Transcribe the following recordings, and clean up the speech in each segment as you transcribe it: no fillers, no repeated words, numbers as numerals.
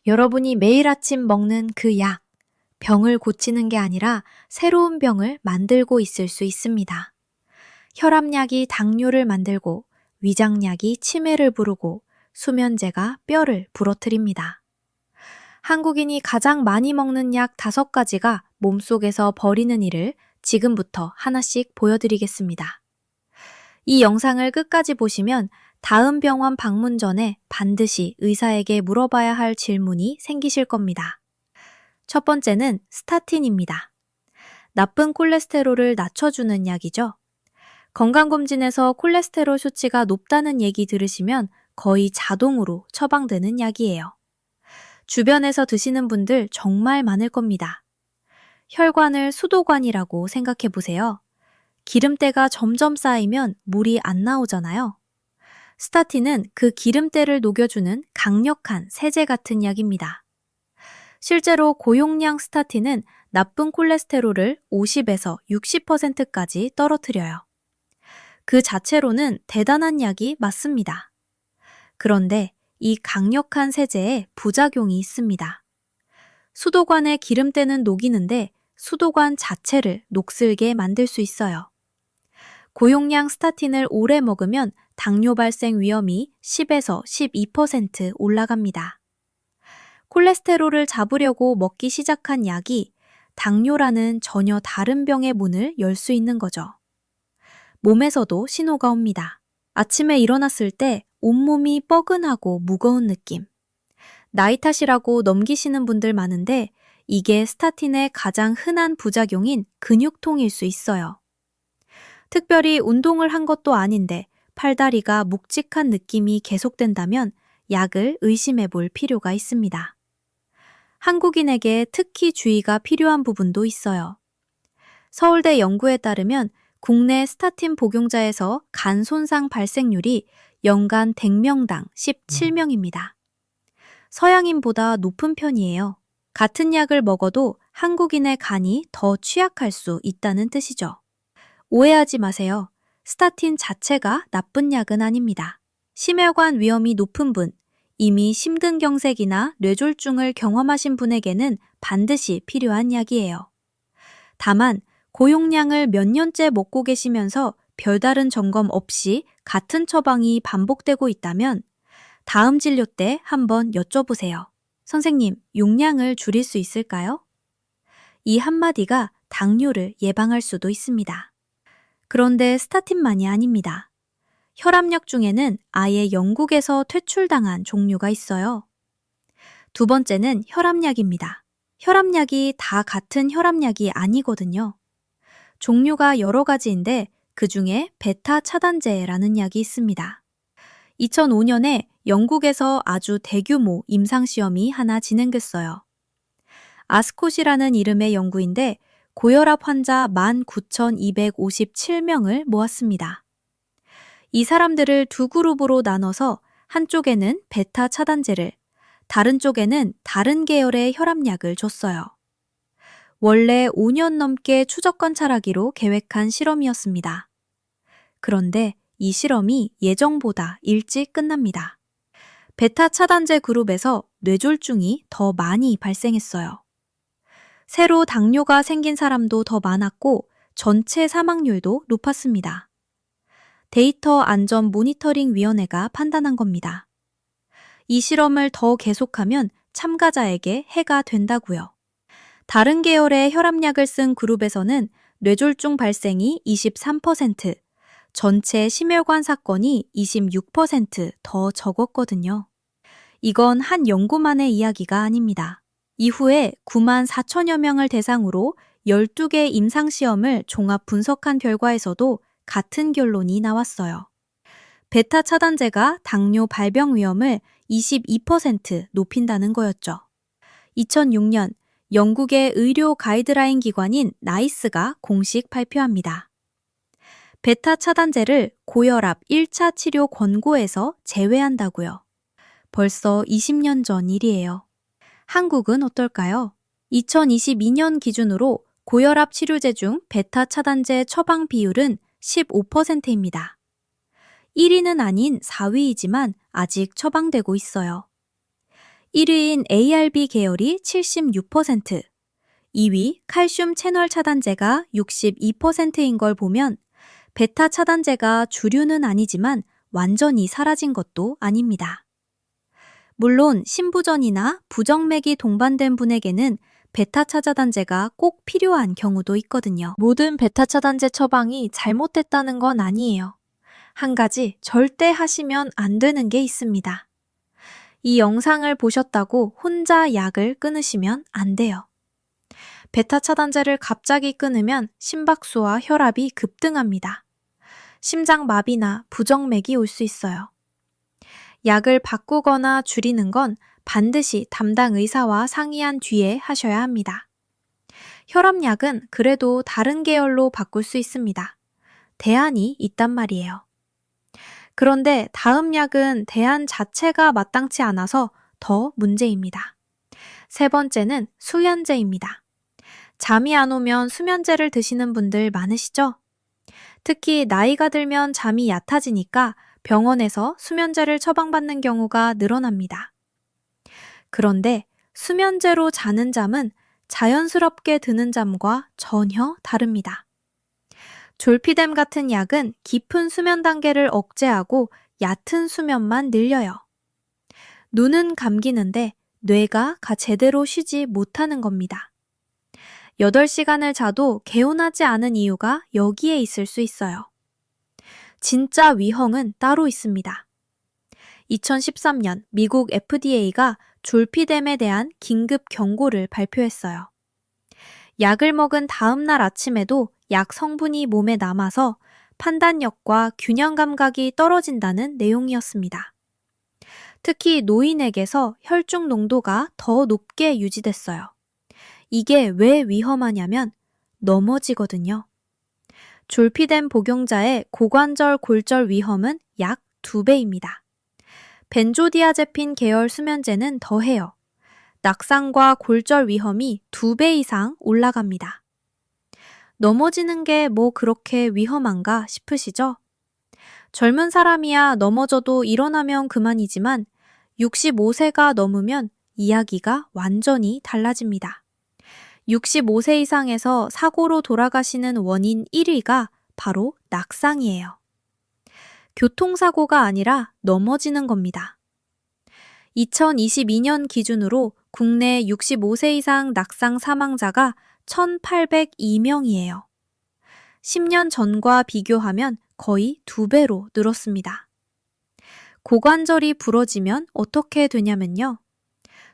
여러분이 매일 아침 먹는 그 약, 병을 고치는 게 아니라 새로운 병을 만들고 있을 수 있습니다. 혈압약이 당뇨를 만들고, 위장약이 치매를 부르고, 수면제가 뼈를 부러뜨립니다. 한국인이 가장 많이 먹는 약 5가지가 몸속에서 버리는 일을 지금부터 하나씩 보여드리겠습니다. 이 영상을 끝까지 보시면 다음 병원 방문 전에 반드시 의사에게 물어봐야 할 질문이 생기실 겁니다. 첫 번째는 스타틴입니다. 나쁜 콜레스테롤을 낮춰주는 약이죠. 건강검진에서 콜레스테롤 수치가 높다는 얘기 들으시면 거의 자동으로 처방되는 약이에요. 주변에서 드시는 분들 정말 많을 겁니다. 혈관을 수도관이라고 생각해 보세요. 기름때가 점점 쌓이면 물이 안 나오잖아요. 스타틴은 그 기름때를 녹여주는 강력한 세제 같은 약입니다. 실제로 고용량 스타틴은 나쁜 콜레스테롤을 50에서 60%까지 떨어뜨려요. 그 자체로는 대단한 약이 맞습니다. 그런데 이 강력한 세제에 부작용이 있습니다. 수도관의 기름때는 녹이는데 수도관 자체를 녹슬게 만들 수 있어요. 고용량 스타틴을 오래 먹으면 당뇨 발생 위험이 10에서 12% 올라갑니다. 콜레스테롤을 잡으려고 먹기 시작한 약이 당뇨라는 전혀 다른 병의 문을 열 수 있는 거죠. 몸에서도 신호가 옵니다. 아침에 일어났을 때 온몸이 뻐근하고 무거운 느낌. 나이 탓이라고 넘기시는 분들 많은데 이게 스타틴의 가장 흔한 부작용인 근육통일 수 있어요. 특별히 운동을 한 것도 아닌데 팔다리가 묵직한 느낌이 계속된다면 약을 의심해 볼 필요가 있습니다. 한국인에게 특히 주의가 필요한 부분도 있어요. 서울대 연구에 따르면 국내 스타틴 복용자에서 간 손상 발생률이 연간 100명당 17명입니다. 서양인보다 높은 편이에요. 같은 약을 먹어도 한국인의 간이 더 취약할 수 있다는 뜻이죠. 오해하지 마세요. 스타틴 자체가 나쁜 약은 아닙니다. 심혈관 위험이 높은 분, 이미 심근경색이나 뇌졸중을 경험하신 분에게는 반드시 필요한 약이에요. 다만 고용량을 몇 년째 먹고 계시면서 별다른 점검 없이 같은 처방이 반복되고 있다면 다음 진료 때 한번 여쭤보세요. 선생님, 용량을 줄일 수 있을까요? 이 한마디가 당뇨를 예방할 수도 있습니다. 그런데 스타틴만이 아닙니다. 혈압약 중에는 아예 영국에서 퇴출당한 종류가 있어요. 두 번째는 혈압약입니다. 혈압약이 다 같은 혈압약이 아니거든요. 종류가 여러 가지인데 그 중에 베타 차단제라는 약이 있습니다. 2005년에 영국에서 아주 대규모 임상시험이 하나 진행됐어요. 아스콧이라는 이름의 연구인데 고혈압 환자 19,257명을 모았습니다. 이 사람들을 두 그룹으로 나눠서 한쪽에는 베타 차단제를, 다른 쪽에는 다른 계열의 혈압약을 줬어요. 원래 5년 넘게 추적 관찰하기로 계획한 실험이었습니다. 그런데 이 실험이 예정보다 일찍 끝납니다. 베타 차단제 그룹에서 뇌졸중이 더 많이 발생했어요. 새로 당뇨가 생긴 사람도 더 많았고 전체 사망률도 높았습니다. 데이터 안전 모니터링 위원회가 판단한 겁니다. 이 실험을 더 계속하면 참가자에게 해가 된다고요. 다른 계열의 혈압약을 쓴 그룹에서는 뇌졸중 발생이 23%, 전체 심혈관 사건이 26% 더 적었거든요. 이건 한 연구만의 이야기가 아닙니다. 이후에 9만 4천여 명을 대상으로 12개 임상시험을 종합 분석한 결과에서도 같은 결론이 나왔어요. 베타 차단제가 당뇨 발병 위험을 22% 높인다는 거였죠. 2006년 영국의 의료 가이드라인 기관인 나이스가 공식 발표합니다. 베타 차단제를 고혈압 1차 치료 권고에서 제외한다고요. 벌써 20년 전 일이에요. 한국은 어떨까요? 2022년 기준으로 고혈압 치료제 중 베타 차단제 처방 비율은 15%입니다. 1위는 아닌 4위이지만 아직 처방되고 있어요. 1위인 ARB 계열이 76%, 2위 칼슘 채널 차단제가 62%인 걸 보면 베타 차단제가 주류는 아니지만 완전히 사라진 것도 아닙니다. 물론 신부전이나 부정맥이 동반된 분에게는 베타 차단제가 꼭 필요한 경우도 있거든요. 모든 베타 차단제 처방이 잘못됐다는 건 아니에요. 한 가지 절대 하시면 안 되는 게 있습니다. 이 영상을 보셨다고 혼자 약을 끊으시면 안 돼요. 베타 차단제를 갑자기 끊으면 심박수와 혈압이 급등합니다. 심장마비나 부정맥이 올 수 있어요. 약을 바꾸거나 줄이는 건 반드시 담당 의사와 상의한 뒤에 하셔야 합니다. 혈압약은 그래도 다른 계열로 바꿀 수 있습니다. 대안이 있단 말이에요. 그런데 다음 약은 대안 자체가 마땅치 않아서 더 문제입니다. 세 번째는 수면제입니다. 잠이 안 오면 수면제를 드시는 분들 많으시죠? 특히 나이가 들면 잠이 얕아지니까 병원에서 수면제를 처방받는 경우가 늘어납니다. 그런데 수면제로 자는 잠은 자연스럽게 드는 잠과 전혀 다릅니다. 졸피뎀 같은 약은 깊은 수면 단계를 억제하고 얕은 수면만 늘려요. 눈은 감기는데 뇌가 제대로 쉬지 못하는 겁니다. 8시간을 자도 개운하지 않은 이유가 여기에 있을 수 있어요. 진짜 위험은 따로 있습니다. 2013년 미국 FDA가 졸피뎀에 대한 긴급 경고를 발표했어요. 약을 먹은 다음 날 아침에도 약 성분이 몸에 남아서 판단력과 균형 감각이 떨어진다는 내용이었습니다. 특히 노인에게서 혈중 농도가 더 높게 유지됐어요. 이게 왜 위험하냐면 넘어지거든요. 졸피뎀 복용자의 고관절 골절 위험은 약 2배입니다. 벤조디아제핀 계열 수면제는 더해요. 낙상과 골절 위험이 2배 이상 올라갑니다. 넘어지는 게 뭐 그렇게 위험한가 싶으시죠? 젊은 사람이야 넘어져도 일어나면 그만이지만 65세가 넘으면 이야기가 완전히 달라집니다. 65세 이상에서 사고로 돌아가시는 원인 1위가 바로 낙상이에요. 교통사고가 아니라 넘어지는 겁니다. 2022년 기준으로 국내 65세 이상 낙상 사망자가 1,802명이에요. 10년 전과 비교하면 거의 2배로 늘었습니다. 고관절이 부러지면 어떻게 되냐면요.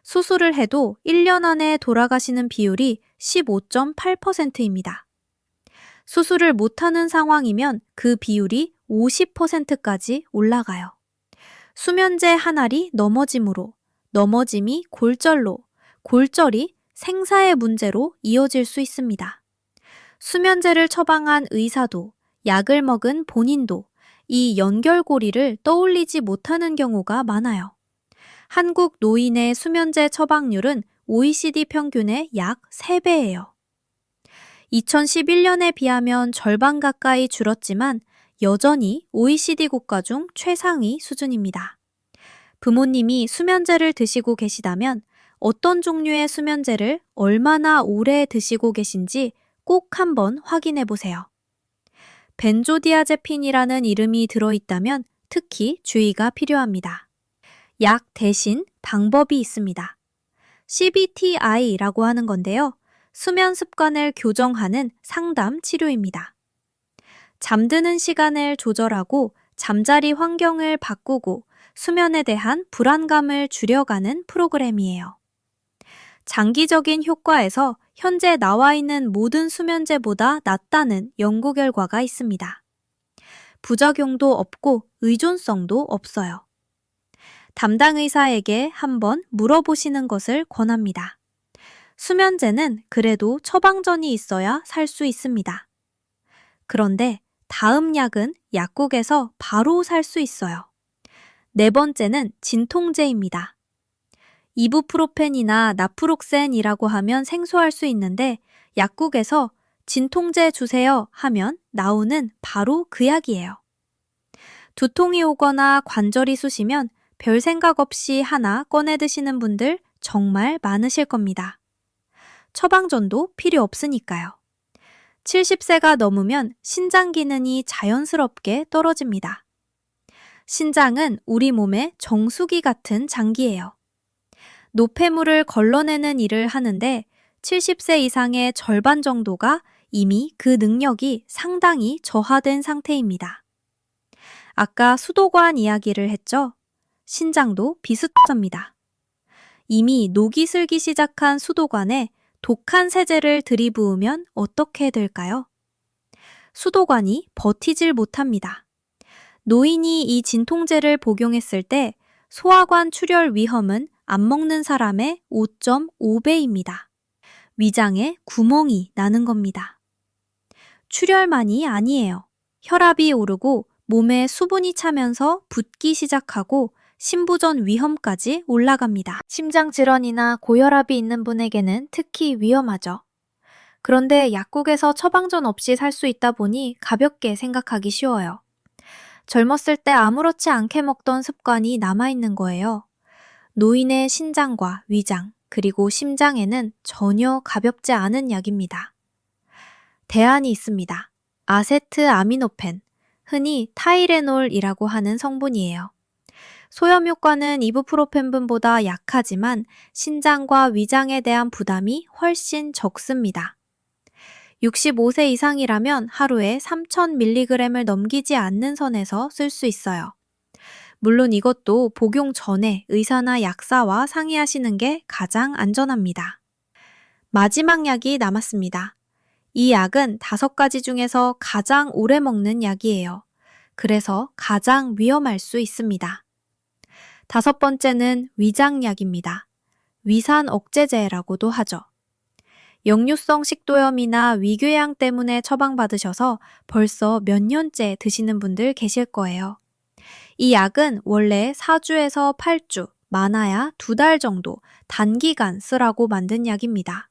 수술을 해도 1년 안에 돌아가시는 비율이 15.8%입니다. 수술을 못하는 상황이면 그 비율이 50%까지 올라가요. 수면제 한 알이 넘어짐으로, 넘어짐이 골절로, 골절이 생사의 문제로 이어질 수 있습니다. 수면제를 처방한 의사도, 약을 먹은 본인도 이 연결고리를 떠올리지 못하는 경우가 많아요. 한국 노인의 수면제 처방률은 OECD 평균의 약 3배예요. 2011년에 비하면 절반 가까이 줄었지만 여전히 OECD 국가 중 최상위 수준입니다. 부모님이 수면제를 드시고 계시다면 어떤 종류의 수면제를 얼마나 오래 드시고 계신지 꼭 한번 확인해 보세요. 벤조디아제핀이라는 이름이 들어있다면 특히 주의가 필요합니다. 약 대신 방법이 있습니다. CBTI라고 하는 건데요. 수면 습관을 교정하는 상담 치료입니다. 잠드는 시간을 조절하고 잠자리 환경을 바꾸고 수면에 대한 불안감을 줄여가는 프로그램이에요. 장기적인 효과에서 현재 나와 있는 모든 수면제보다 낫다는 연구 결과가 있습니다. 부작용도 없고 의존성도 없어요. 담당 의사에게 한번 물어보시는 것을 권합니다. 수면제는 그래도 처방전이 있어야 살 수 있습니다. 그런데 다음 약은 약국에서 바로 살 수 있어요. 네 번째는 진통제입니다. 이부프로펜이나 나프록센이라고 하면 생소할 수 있는데 약국에서 진통제 주세요 하면 나오는 바로 그 약이에요. 두통이 오거나 관절이 쑤시면 별 생각 없이 하나 꺼내 드시는 분들 정말 많으실 겁니다. 처방전도 필요 없으니까요. 70세가 넘으면 신장 기능이 자연스럽게 떨어집니다. 신장은 우리 몸의 정수기 같은 장기예요. 노폐물을 걸러내는 일을 하는데 70세 이상의 절반 정도가 이미 그 능력이 상당히 저하된 상태입니다. 아까 수도관 이야기를 했죠? 신장도 비슷합니다. 이미 녹이 슬기 시작한 수도관에 독한 세제를 들이부으면 어떻게 될까요? 수도관이 버티질 못합니다. 노인이 이 진통제를 복용했을 때 소화관 출혈 위험은 안 먹는 사람의 5.5배입니다. 위장에 구멍이 나는 겁니다. 출혈만이 아니에요. 혈압이 오르고 몸에 수분이 차면서 붓기 시작하고 심부전 위험까지 올라갑니다. 심장 질환이나 고혈압이 있는 분에게는 특히 위험하죠. 그런데 약국에서 처방전 없이 살 수 있다 보니 가볍게 생각하기 쉬워요. 젊었을 때 아무렇지 않게 먹던 습관이 남아있는 거예요. 노인의 신장과 위장, 그리고 심장에는 전혀 가볍지 않은 약입니다. 대안이 있습니다. 아세트아미노펜, 흔히 타이레놀이라고 하는 성분이에요. 소염 효과는 이부프로펜분보다 약하지만 신장과 위장에 대한 부담이 훨씬 적습니다. 65세 이상이라면 하루에 3000mg을 넘기지 않는 선에서 쓸 수 있어요. 물론 이것도 복용 전에 의사나 약사와 상의하시는 게 가장 안전합니다. 마지막 약이 남았습니다. 이 약은 5가지 중에서 가장 오래 먹는 약이에요. 그래서 가장 위험할 수 있습니다. 5번째는 위장약입니다. 위산 억제제라고도 하죠. 역류성 식도염이나 위궤양 때문에 처방받으셔서 벌써 몇 년째 드시는 분들 계실 거예요. 이 약은 원래 4주에서 8주, 많아야 2달 정도 단기간 쓰라고 만든 약입니다.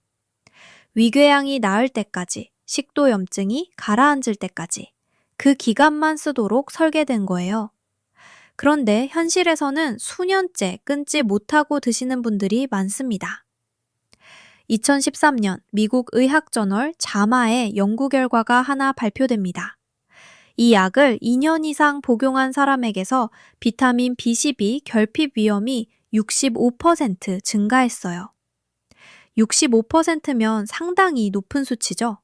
위궤양이 나을 때까지, 식도염증이 가라앉을 때까지 그 기간만 쓰도록 설계된 거예요. 그런데 현실에서는 수년째 끊지 못하고 드시는 분들이 많습니다. 2013년 미국 의학저널 자마의 연구 결과가 하나 발표됩니다. 이 약을 2년 이상 복용한 사람에게서 비타민 B12 결핍 위험이 65% 증가했어요. 65%면 상당히 높은 수치죠.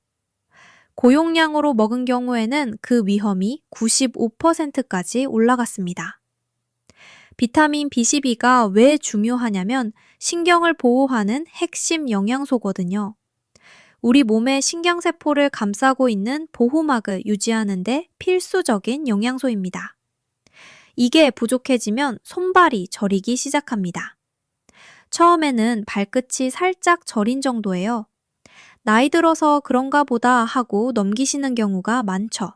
고용량으로 먹은 경우에는 그 위험이 95%까지 올라갔습니다. 비타민 B12가 왜 중요하냐면 신경을 보호하는 핵심 영양소거든요. 우리 몸의 신경세포를 감싸고 있는 보호막을 유지하는 데 필수적인 영양소입니다. 이게 부족해지면 손발이 저리기 시작합니다. 처음에는 발끝이 살짝 저린 정도예요. 나이 들어서 그런가 보다 하고 넘기시는 경우가 많죠.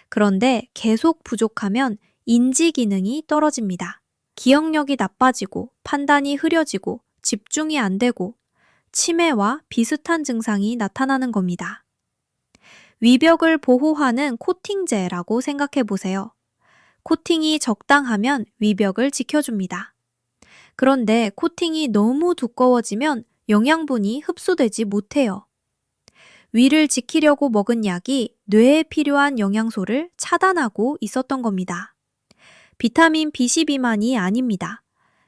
그런데 계속 부족하면 인지 기능이 떨어집니다. 기억력이 나빠지고 판단이 흐려지고 집중이 안 되고 치매와 비슷한 증상이 나타나는 겁니다. 위벽을 보호하는 코팅제라고 생각해 보세요. 코팅이 적당하면 위벽을 지켜줍니다. 그런데 코팅이 너무 두꺼워지면 영양분이 흡수되지 못해요. 위를 지키려고 먹은 약이 뇌에 필요한 영양소를 차단하고 있었던 겁니다. 비타민 B12만이 아닙니다.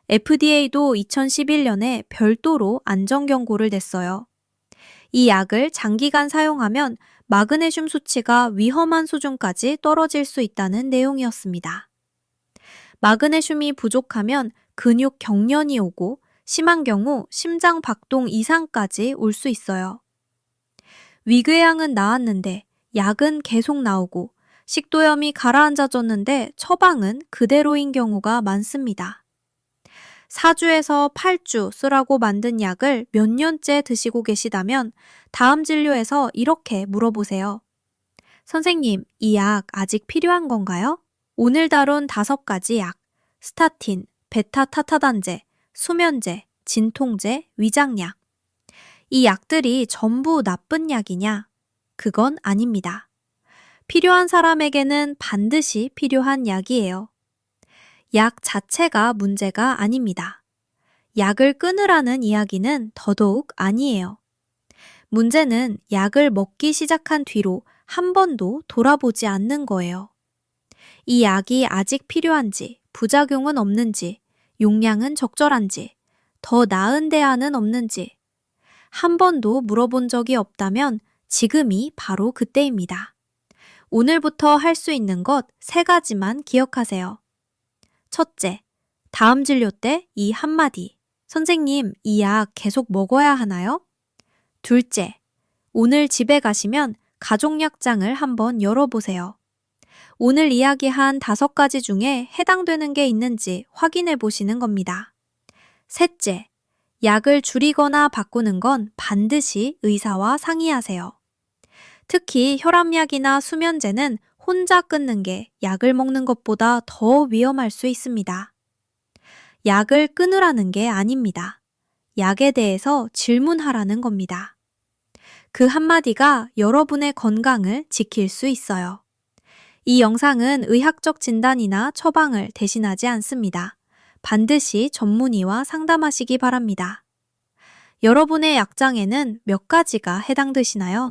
FDA도 2011년에 별도로 안전 경고를 냈어요. 이 약을 장기간 사용하면 마그네슘 수치가 위험한 수준까지 떨어질 수 있다는 내용이었습니다. 마그네슘이 부족하면 근육 경련이 오고 심한 경우 심장 박동 이상까지 올 수 있어요. 위궤양은 나았는데 약은 계속 나오고 식도염이 가라앉아졌는데 처방은 그대로인 경우가 많습니다. 4주에서 8주 쓰라고 만든 약을 몇 년째 드시고 계시다면 다음 진료에서 이렇게 물어보세요. 선생님, 이 약 아직 필요한 건가요? 오늘 다룬 5가지 약, 스타틴, 베타타타단제, 수면제, 진통제, 위장약. 이 약들이 전부 나쁜 약이냐? 그건 아닙니다. 필요한 사람에게는 반드시 필요한 약이에요. 약 자체가 문제가 아닙니다. 약을 끊으라는 이야기는 더더욱 아니에요. 문제는 약을 먹기 시작한 뒤로 한 번도 돌아보지 않는 거예요. 이 약이 아직 필요한지, 부작용은 없는지, 용량은 적절한지, 더 나은 대안은 없는지, 한 번도 물어본 적이 없다면 지금이 바로 그때입니다. 오늘부터 할 수 있는 것 3가지만 기억하세요. 첫째, 다음 진료 때 이 한마디. 선생님, 이 약 계속 먹어야 하나요? 둘째, 오늘 집에 가시면 가족약장을 한번 열어보세요. 오늘 이야기한 5가지 중에 해당되는 게 있는지 확인해 보시는 겁니다. 셋째, 약을 줄이거나 바꾸는 건 반드시 의사와 상의하세요. 특히 혈압약이나 수면제는 혼자 끊는 게 약을 먹는 것보다 더 위험할 수 있습니다. 약을 끊으라는 게 아닙니다. 약에 대해서 질문하라는 겁니다. 그 한마디가 여러분의 건강을 지킬 수 있어요. 이 영상은 의학적 진단이나 처방을 대신하지 않습니다. 반드시 전문의와 상담하시기 바랍니다. 여러분의 약장에는 몇 가지가 해당되시나요?